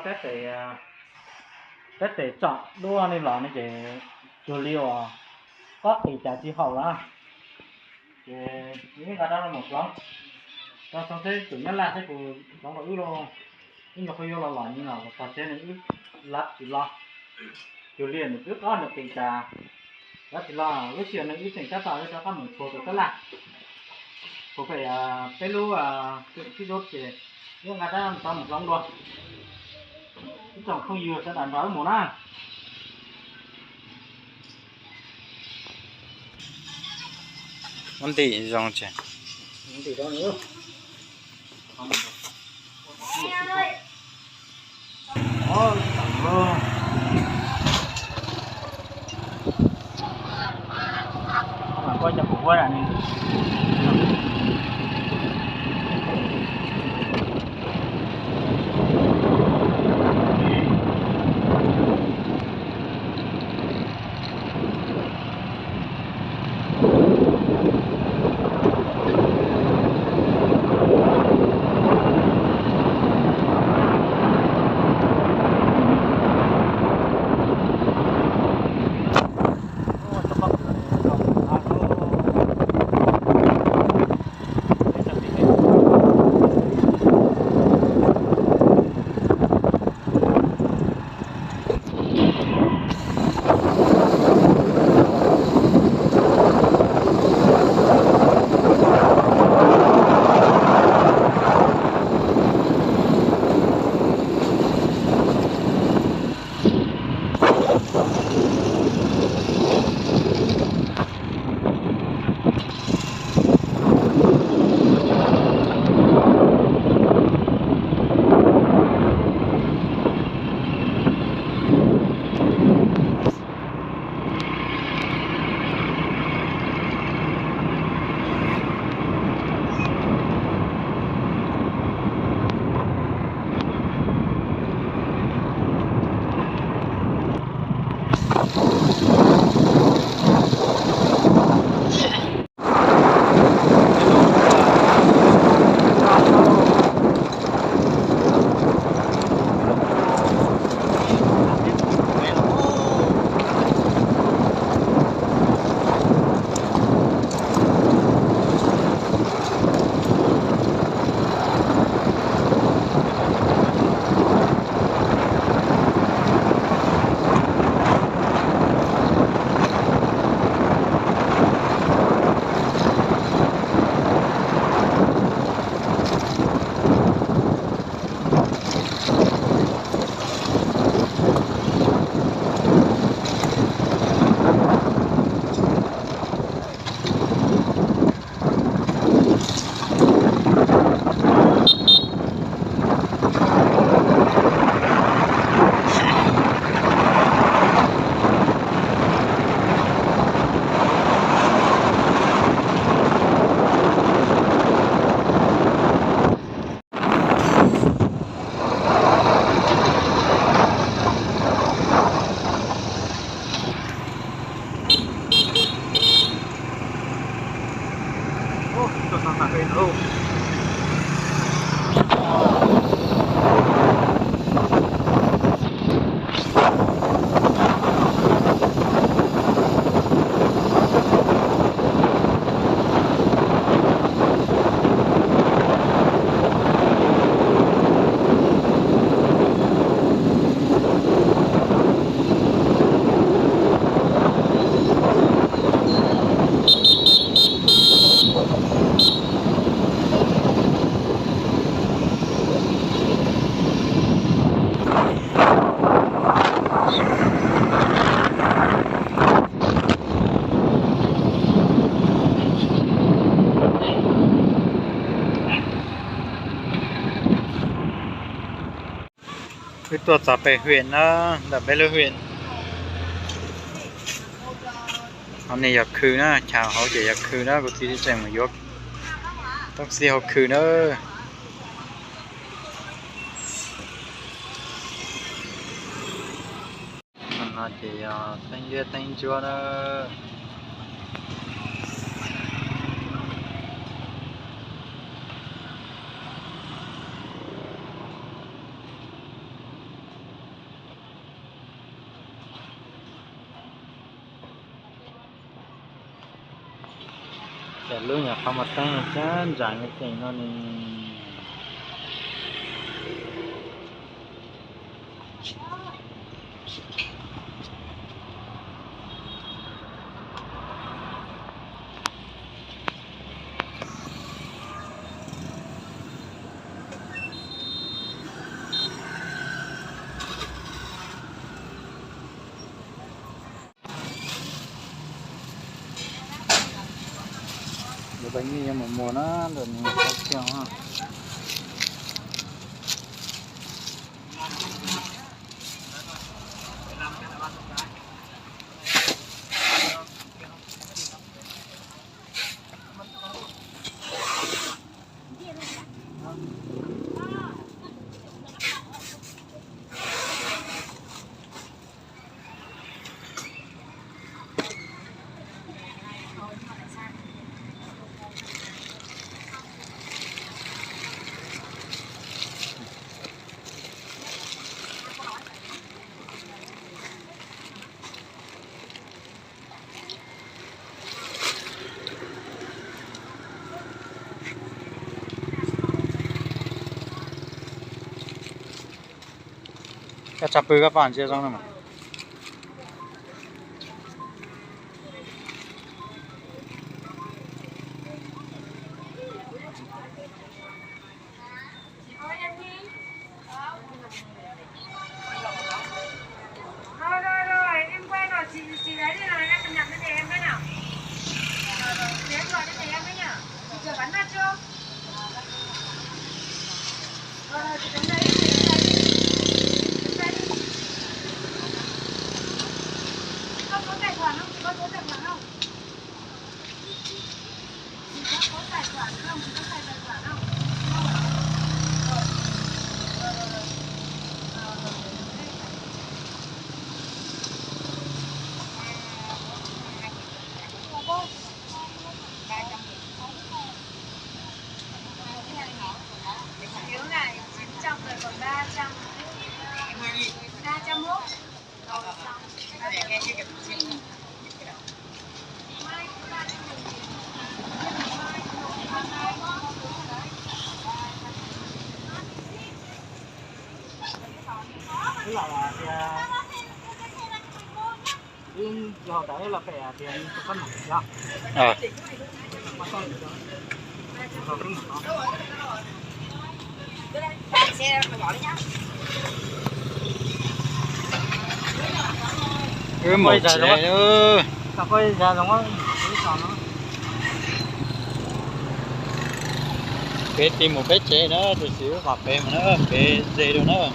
có tết để chọn đua nên là nó chỉ chủ liệu có thì chả chỉ hậu là thì những cái đó là một lắm cho xong thế chủ nhân là thế của nó là ư luôn nhưng mà không yêu là loại như nào và thế này ư lát chỉ lo chủ liền được có được tình trà đó thì là lúc chiều này ư tình chắc tao cho các mình phô được tất là có phải cái lú cái đốt thì những cái đó tao một lắm luôn cái chồng không vừa sẽ đảm bảo một na vấn đề dòng chè vấn đề đó nữa ôi chẳng mơ mà coi cho phụ quay lại này cáiตัวจะไปhuyện nó đậpไปเลยhuyện hôm nay giặc khứ nó chào họ chỉ giặc khứ nó của tí đi chẳng mà dốt tóc xì học khứ nó họ chỉ thanh dê thanh chua nó แต่เรื่องอย่าเข้ามาแต่งจ้าจ่ายไม่เก่งเนาะนี่เดี๋ยวไปนี่ยังหมดนะเดี๋ยวนี้เขาเที่ยวฮะก็จับปืนก็ป่านเชี่ยจ้องนั่นมั้งRồi, em quay rồi, chị lấy đi nào, em nhận cái này em với nào. Em gọi cái này em với nhá. Chị chờ bắn ra chưa? Chị đứng đây, đứng đây đi. Có số tài khoản không? Chị có số tài khoản không? Chị có số tài khoản không? Chị có tài khoản không? Thiếu này 900 rồi còn 300. 301. Tức là riêng giờ đấy là phải tiền cân nặng nhá. Mà con được chưa? Rồi cân nặng nó. Xe mà gọi đi nhá. cứ một chế nữa Cà phê ra giống á, cái sò nó. cái tìm một cái chế nữa thì xíu cà phê mà nó cái dê đâu nữa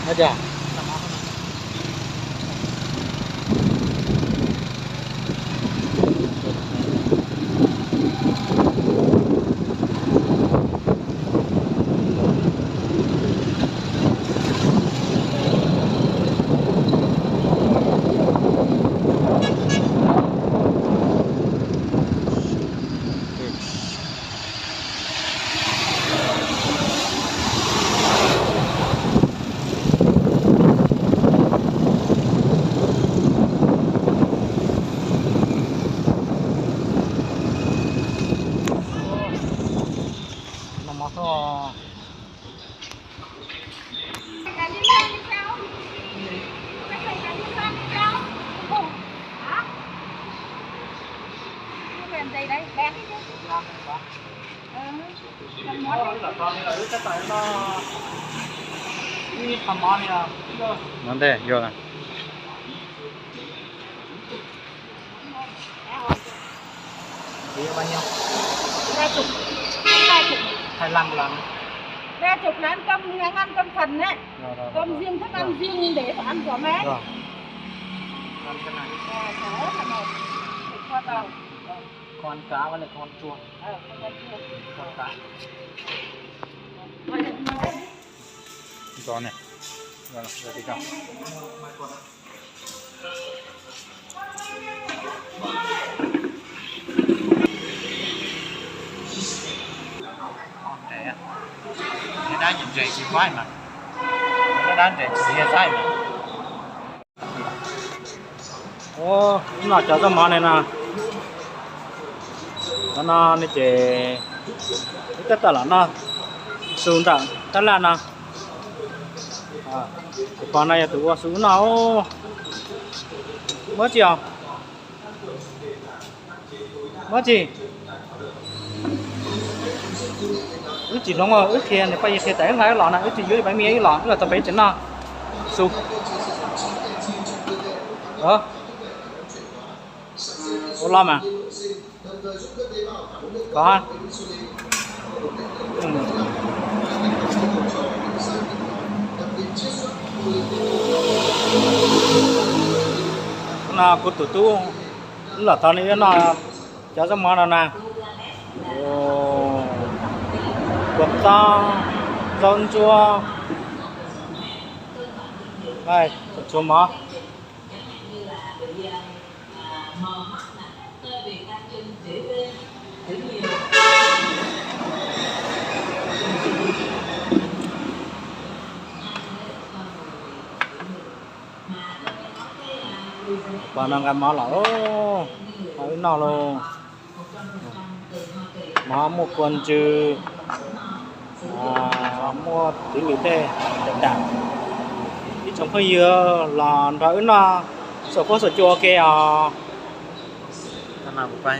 Nó chưa? Thôi. Cái liên quan đi sao? Cái này là liên quan đi sao? Hả? Cái làm gì đấy? Bán cái chứ? Làm món đi. Là con này là cái tại nó đi thăm món này à? Món đây, vô này. Thì bao nhiêu? 30. 20. 25 lần. 30 là ăn cơm, ăn cơm phần đấy. Rồi. Cơm riêng, thức ăn riêng để ăn của mẹ. Rồi. Ăn cái này. Đó là một. Thịt kho tàu. Con cá với lại con chua. Con chua. Con cá. Con này. Rồi, đi con. Con trẻ. Nó đã nhìn rẻ chỉ khoai mà. Nó đã rẻ chỉ dìa dai mà. Ô, cũng là cho món này nè. Nó này chế tất cả là nó xuống rằng tất là nè. Con này tụi qua xuống nó mất gì không? Mất gì? Ít chỉ long ít tiền này phải xe té ngay lọ này ít chỉ dưới 70 cái lọ là tao phải chỉnh nó su đó ô lo mà có nó cút tụt là tao này nó cho cái món nào nè quật to rau chua đây chua mỏ còn đang cầm mỏ lẩu ở nó luôn mỏ một con chư mua tiếng người tê đẹp đẹp đi trong hơi giờ là đỡ nó sợ có sợ chua kia Cái nào cũng phải.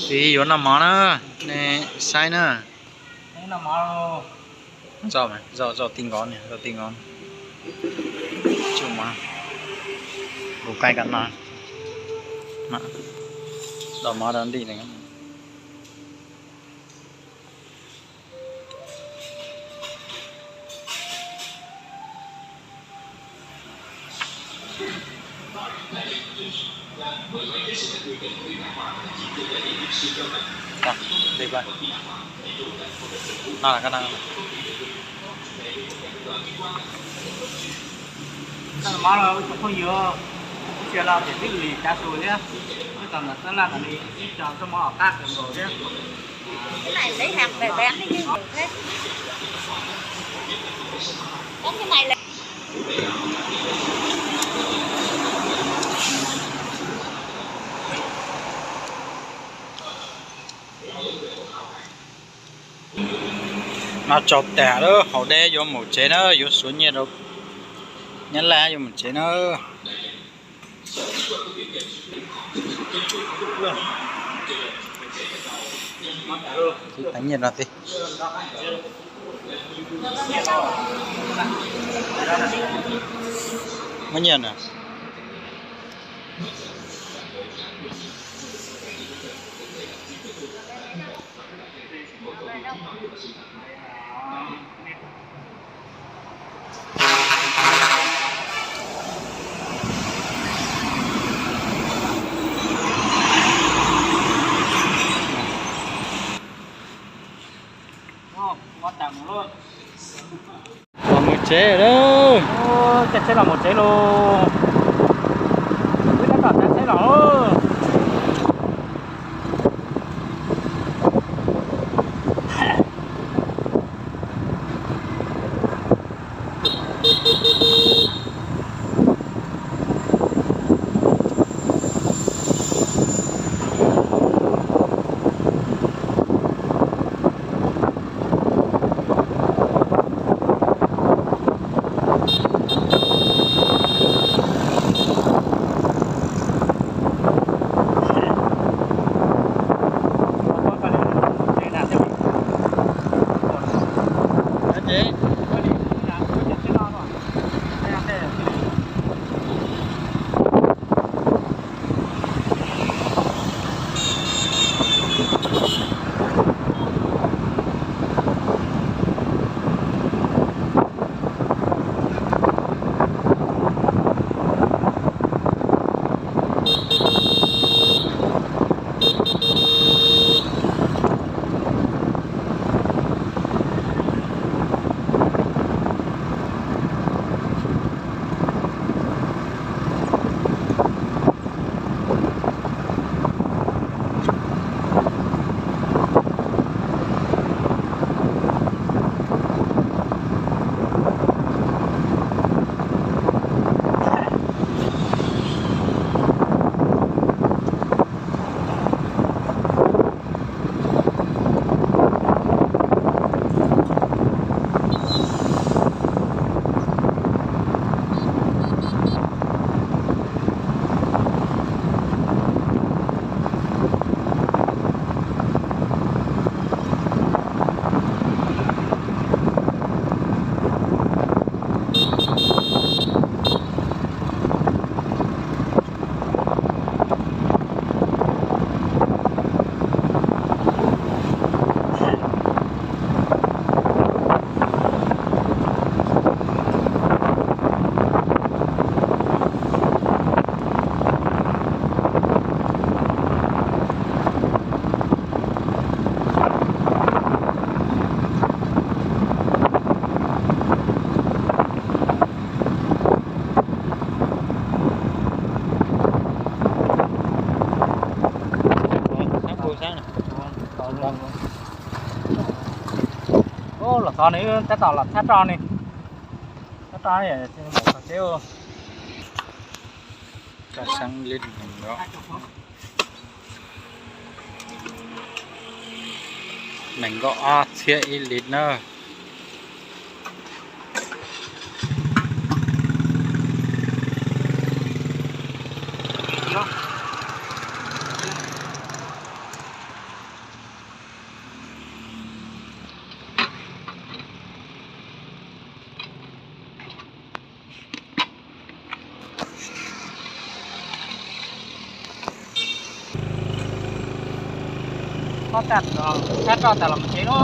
Thì vô nằm món nữa nè, sai nữa. thế là mỏ Rau này, rau tinh ngon này, rau tinh ngon. Chung mà. Đủ cay cắn mà. Mà. Đỏ mỏ đón đi này. Đó, đi qua. Nào là cái nào này. thế là mỏ là trong hơi giờ chưa là để biết gì cha rồi nhé cái tầm là sẽ là đi cho mỏ khác rồi nhé Cái này lấy hạt để bán đi chứ. Cái này là Nó chọt tẻ đó, họ đe vô một chế nó, vô xuống nhiệt đâu. Nhấn la vô một chế nó. Thì đánh nhiệt vào tí. Mấy nhiệt nè. chế rồi đó. Ô, chặt chế là một chế luôn. Biết đã cả chặt chế rồi. Ô là con này ta tỏ là thắt tròn này, thắt tròn này thì một cái tiêu cả sang lên đó mình gõ thiệt lít nữa. có chặt rồiแต่làm chế nó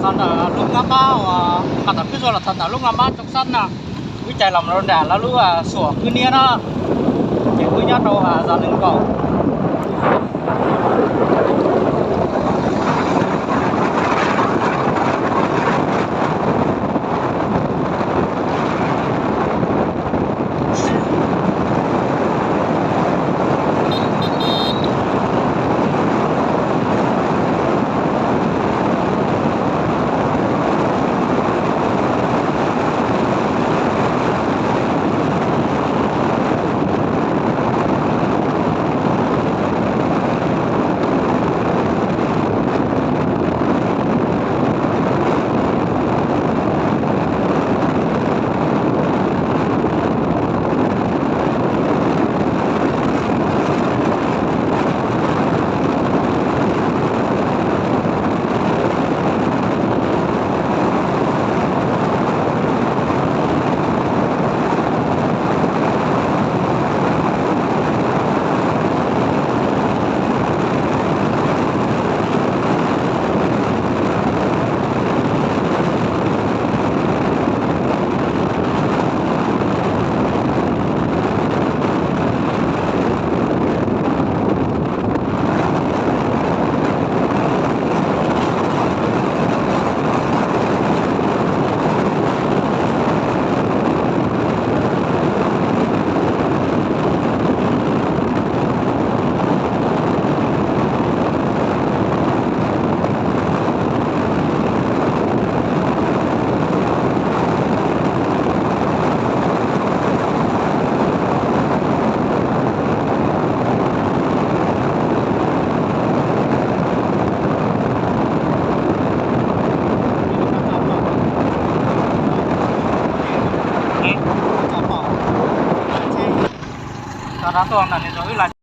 thần ở lúc ngắm bao mà tập cứ rồi là thần ở lúc ngắm bao trong sân nè cứ chạy lòng rồi đã là lúc sủa cứ nia đó chỉ cứ nhát đâu ra lên cầu đó tuần là nên rồi là